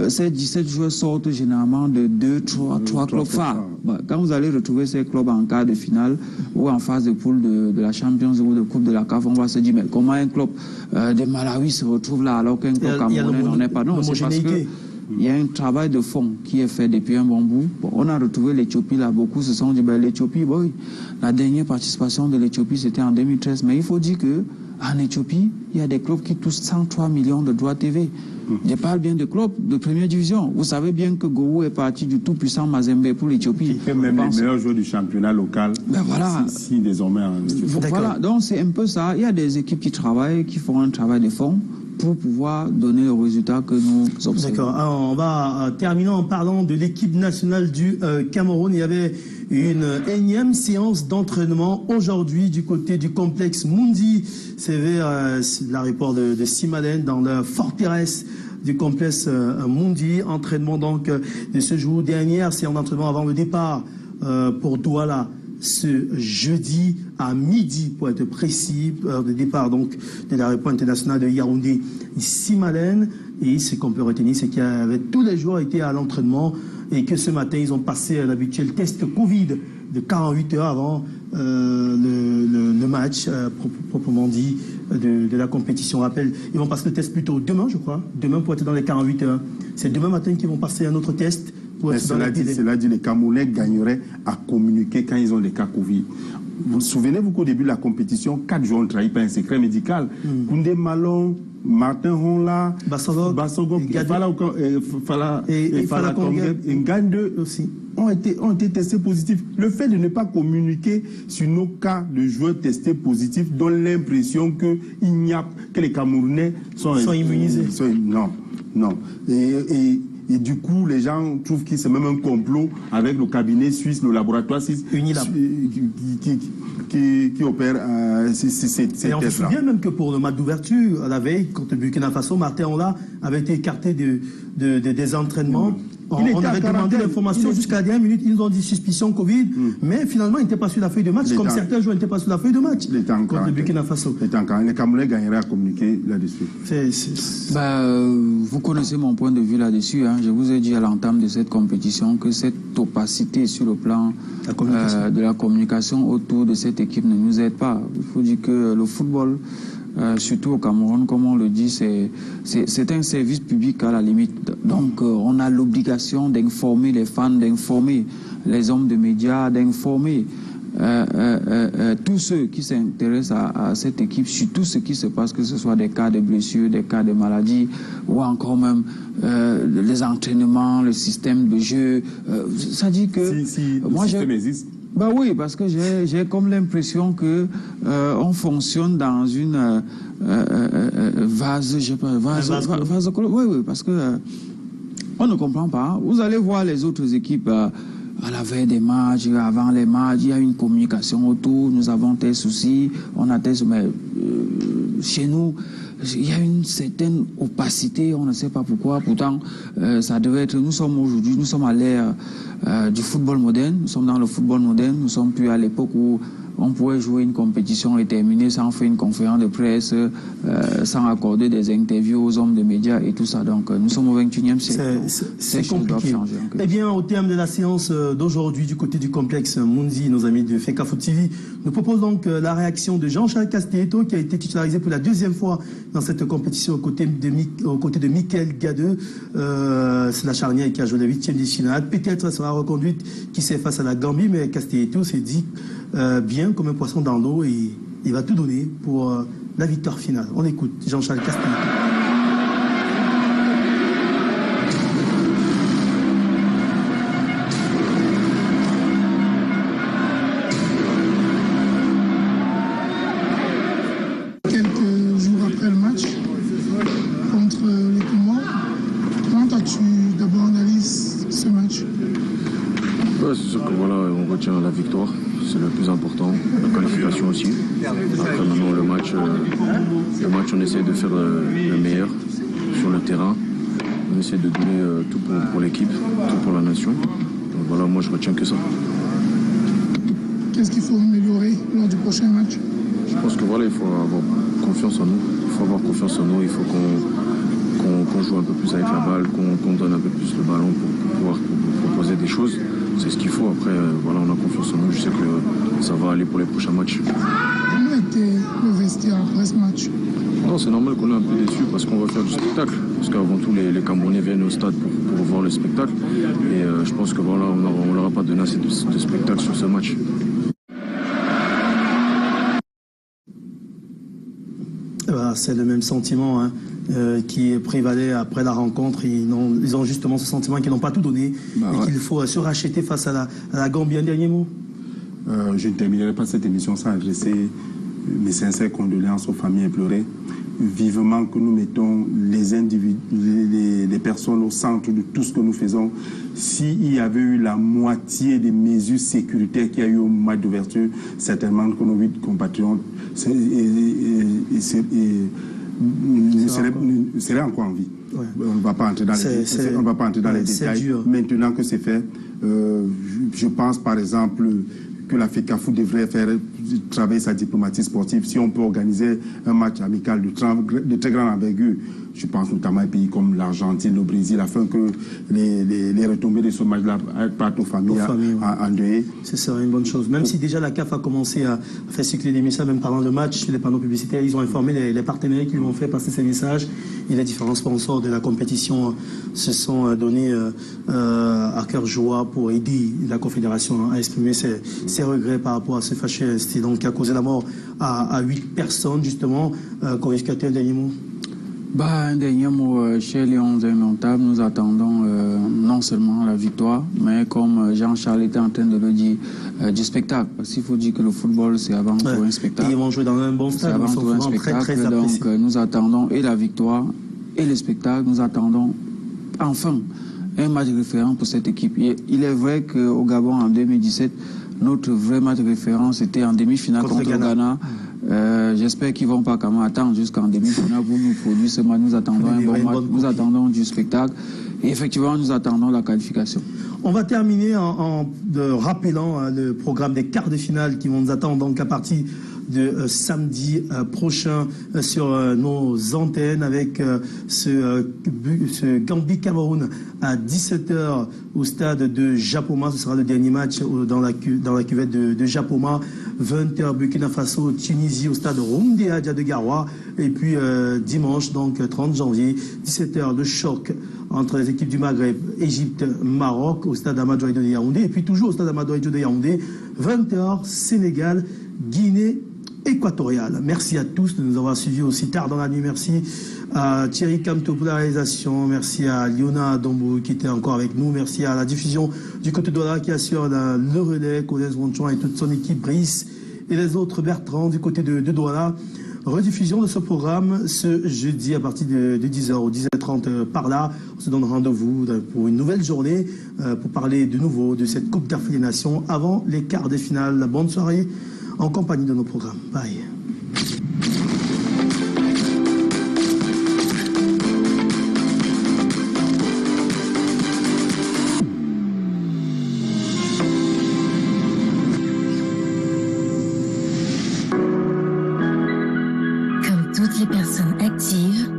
ces 17 joueurs sortent généralement de 3 clubs phares. Quand vous allez retrouver ces clubs en quart de finale ou en phase de poule de la Champions ou de Coupe de la CAF, on va se dire, mais comment un club de Malawi se retrouve là alors qu'un club camerounais n'en est pas? Non, c'est parce que il y a un travail de fond qui est fait depuis un bon bout. Bon, on a retrouvé l'Éthiopie là, beaucoup se sont dit, ben, l'Éthiopie, bon, la dernière participation de l'Éthiopie c'était en 2013, mais il faut dire que en Éthiopie, il y a des clubs qui touchent 103 millions de droits TV. Je parle bien de clubs de première division. Vous savez bien que Gowou est parti du tout puissant Mazembe pour l'Éthiopie. Qui fait même les meilleurs joueurs du championnat local. Ben voilà. Si désormais en Éthiopie. Voilà, donc c'est un peu ça. Il y a des équipes qui travaillent, qui font un travail de fond pour pouvoir donner le résultat que nous observons. D'accord. Alors, on va terminer en parlant de l'équipe nationale du Cameroun. Il y avait une énième séance d'entraînement aujourd'hui du côté du complexe Mundi. C'est vers l'aéroport de Simalène, dans le forteresse du complexe Mundi. Entraînement donc de ce jour. Dernière séance d'entraînement avant le départ pour Douala. Ce jeudi à midi, pour être précis, de départ donc de l'aéroport international de Yaoundé, Simalène. Et ce qu'on peut retenir, c'est qu'il y avait tous les jours été à l'entraînement et que ce matin, ils ont passé l'habituel test Covid de 48 heures avant le match, proprement dit, de la compétition. On rappelle, ils vont passer le test plutôt demain, je crois. Demain, pour être dans les 48 heures. C'est demain matin qu'ils vont passer un autre test. Mais cela dit, les Camerounais gagneraient à communiquer quand ils ont des cas Covid. Vous souvenez-vous qu'au début de la compétition, 4 jours ont trahi par un secret médical. Koundé Malon, Martin Honla, Bassogo, Fala Kongé, Ngagne aussi ont été testés positifs. Le fait de ne pas communiquer sur nos cas de joueurs testés positifs donne l'impression que les Camerounais sont immunisés. Non. Et du coup, les gens trouvent que c'est même un complot avec le cabinet suisse, le laboratoire suisse qui opère ces tests-là. Et on se souvient même que pour le match d'ouverture, la veille, contre Burkina Faso, Martin Honla avait été écarté des entraînements. On avait demandé l'information jusqu'à la dernière minute. Ils nous ont dit suspicion Covid, mais finalement, il n'était pas sur la feuille de match, comme certains joueurs n'étaient pas sur la feuille de match contre le Burkina Faso. Les Camerounais gagneraient à communiquer là-dessus. Vous connaissez mon point de vue là-dessus. Hein. Je vous ai dit à l'entame de cette compétition que cette opacité sur le plan de la communication autour de cette équipe ne nous aide pas. Il faut dire que le football, surtout au Cameroun, comme on le dit, c'est un service public à la limite. Donc on a l'obligation d'informer les fans, d'informer les hommes de médias, d'informer tous ceux qui s'intéressent à cette équipe, sur tout ce qui se passe, que ce soit des cas de blessures, des cas de maladies, ou encore même les entraînements, le système de jeu. Ça dit que... Si le système existe. Bah oui, parce que j'ai comme l'impression que on fonctionne dans une vase oui, parce que on ne comprend pas. Vous allez voir les autres équipes à la veille des matchs, avant les matchs, il y a une communication autour. Nous avons tes soucis, on a tes, mais chez nous, il y a une certaine opacité, on ne sait pas pourquoi. Pourtant, ça devait être. Nous sommes aujourd'hui, nous sommes à l'ère du football moderne. Nous sommes dans le football moderne. Nous sommes plus à l'époque où on pouvait jouer une compétition et terminer sans faire une conférence de presse, sans accorder des interviews aux hommes de médias et tout ça. Donc, nous sommes au 21e siècle. C'est compliqué. Eh bien, au terme de la séance d'aujourd'hui, du côté du complexe Mundi, nos amis de Fecafoot TV nous proposent donc la réaction de Jean-Charles Castelletto, qui a été titularisé pour la 2e fois dans cette compétition aux côtés de Michael Gadeux. C'est la charnière qui a joué la 8e de finale. Peut-être sera reconduite qui sait face à la Gambie, mais Castelletto s'est dit bien comme un poisson dans l'eau et il va tout donner pour la victoire finale. On écoute Jean-Charles Castelletto. Quelques jours après le match contre les Comores, comment as-tu retient la victoire, c'est le plus important, la qualification aussi. Après maintenant le match on essaie de faire le meilleur sur le terrain. On essaie de donner tout pour l'équipe, tout pour la nation. Donc voilà, moi je retiens que ça. Qu'est-ce qu'il faut améliorer lors du prochain match? Je pense que voilà, il faut avoir confiance en nous. Il faut avoir confiance en nous, il faut qu'on joue un peu plus avec la balle, qu'on donne un peu plus le ballon pour pouvoir proposer des choses. C'est ce qu'il faut. Après, voilà, on a confiance en nous. Je sais que ça va aller pour les prochains matchs. Comment était le vestiaire après ce match? Non, c'est normal qu'on est un peu déçus parce qu'on va faire du spectacle. Parce qu'avant tout, les Camerounais viennent au stade pour voir le spectacle. Et je pense que voilà, on leur a pas donné assez de spectacle sur ce match. C'est le même sentiment qui prévalait après la rencontre. Ils ont justement ce sentiment qu'ils n'ont pas tout donné et qu'il faut se racheter face à la Gambie. Un dernier mot? Je ne terminerai pas cette émission sans adresser mes sincères condoléances aux familles éplorées. Vivement que nous mettons les personnes au centre de tout ce que nous faisons. S'il y avait eu la moitié des mesures sécuritaires qu'il y a eu au match d'ouverture, certainement que nos 8 compatriotes seraient encore en vie. Ouais. On ne va pas entrer dans les détails. Dur. Maintenant que c'est fait, je pense par exemple que la FECAFOOT devrait travailler sa diplomatie sportive. Si on peut organiser un match amical de très grande envergure, je pense notamment à un pays comme l'Argentine, le Brésil, afin que les retombées de ce match-là partent aux familles endeuillées. Ce serait une bonne chose. Même si déjà la CAF a commencé à faire circuler des messages, même pendant le match, les panneaux publicitaires, ils ont informé les partenaires qui lui ont fait passer ces messages. Et les différents sponsors de la compétition se sont donnés à cœur joie pour aider la Confédération à exprimer ses regrets par rapport à ce fâcheux incident qui a causé la mort à 8 personnes, justement. Qualificateur, un dernier mot? Un dernier mot, chez les 11 indomptables, nous attendons non seulement la victoire, mais comme Jean-Charles était en train de le dire, du spectacle. Parce qu'il faut dire que le football, c'est avant tout un spectacle. Et ils vont jouer dans un bon stade, c'est avant tout un spectacle. Très donc nous attendons et la victoire et le spectacle. Nous attendons enfin un match référent pour cette équipe. Il est vrai qu'au Gabon, en 2017, notre vrai match référent, c'était en demi-finale contre Ghana. J'espère qu'ils ne vont pas quand même attendre jusqu'en demi-finale pour nous produire ce match. Nous attendons un bon match, nous attendons du spectacle et effectivement nous attendons la qualification. On va terminer en rappelant le programme des quarts de finale qui vont nous attendre donc à partir de samedi prochain sur nos antennes avec ce Gambie-Cameroun à 17h au stade de Japoma. Ce sera le dernier match dans la cuvette de Japoma. 20h Burkina Faso, Tunisie au stade Roumdéa de Garoua. Et puis dimanche, donc 30 janvier, 17h, le choc entre les équipes du Maghreb, Égypte, Maroc au stade Amadou Ahidjo de Yaoundé. Et puis toujours au stade Amadou Ahidjo de Yaoundé, 20h, Sénégal, Guinée équatoriale. Merci à tous de nous avoir suivis aussi tard dans la nuit. Merci à Thierry Camteau pour la réalisation. Merci à Liona Dombo qui était encore avec nous. Merci à la diffusion du côté de Douala qui assure le relais, Codès Ronchon et toute son équipe, Brice et les autres, Bertrand du côté de Douala. Rediffusion de ce programme ce jeudi à partir de 10h ou 10h30 par là. On se donne rendez-vous pour une nouvelle journée pour parler de nouveau de cette Coupe d'Afrique des Nations avant les quarts de finale. Bonne soirée en compagnie de nos programmes. Bye. Comme toutes les personnes actives,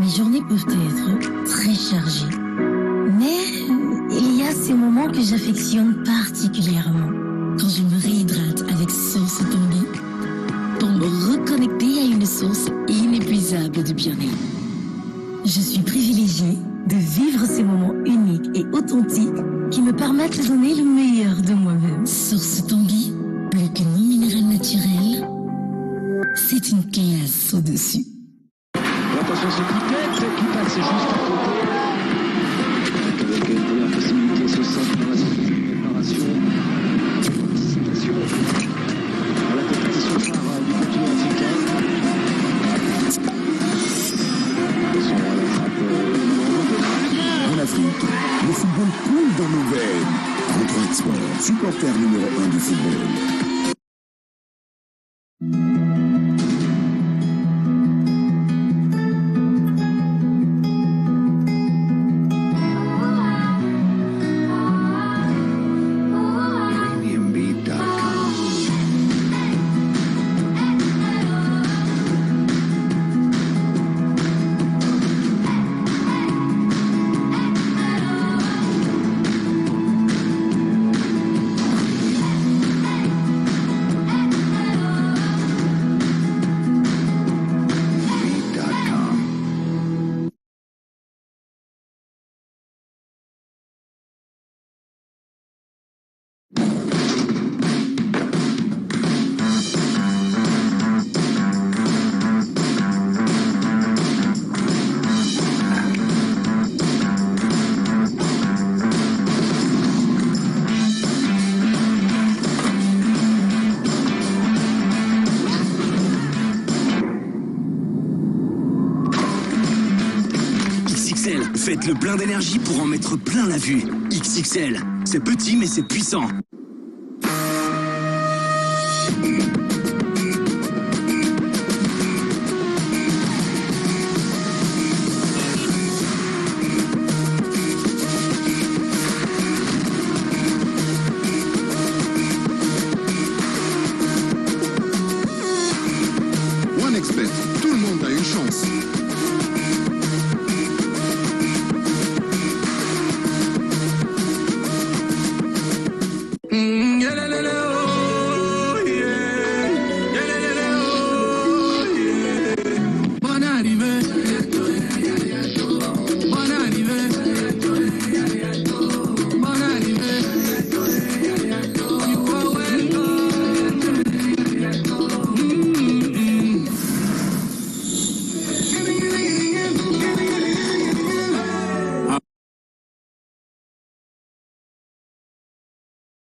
mes journées peuvent être très chargées. Mais il y a ces moments que j'affectionne particulièrement. Quand je me réhydrate avec Source Tanguy, pour me reconnecter à une source inépuisable de bien-être. Je suis privilégiée de vivre ces moments uniques et authentiques qui me permettent de donner le meilleur de moi-même. Source Tanguy, plus que non minéral naturel, c'est une classe au-dessus. Attention, c'est Piquet qui passe juste à côté. Avec une première possibilité, ce centre dans la préparation. Anticipation. Dans la compétition phare du continent africain. Attention à la frappe. En Afrique, le football coule dans nos veines. 33 Sport, supporter numéro 1 du football. Faites le plein d'énergie pour en mettre plein la vue. XXL, c'est petit mais c'est puissant. OneXBet, tout le monde a une chance.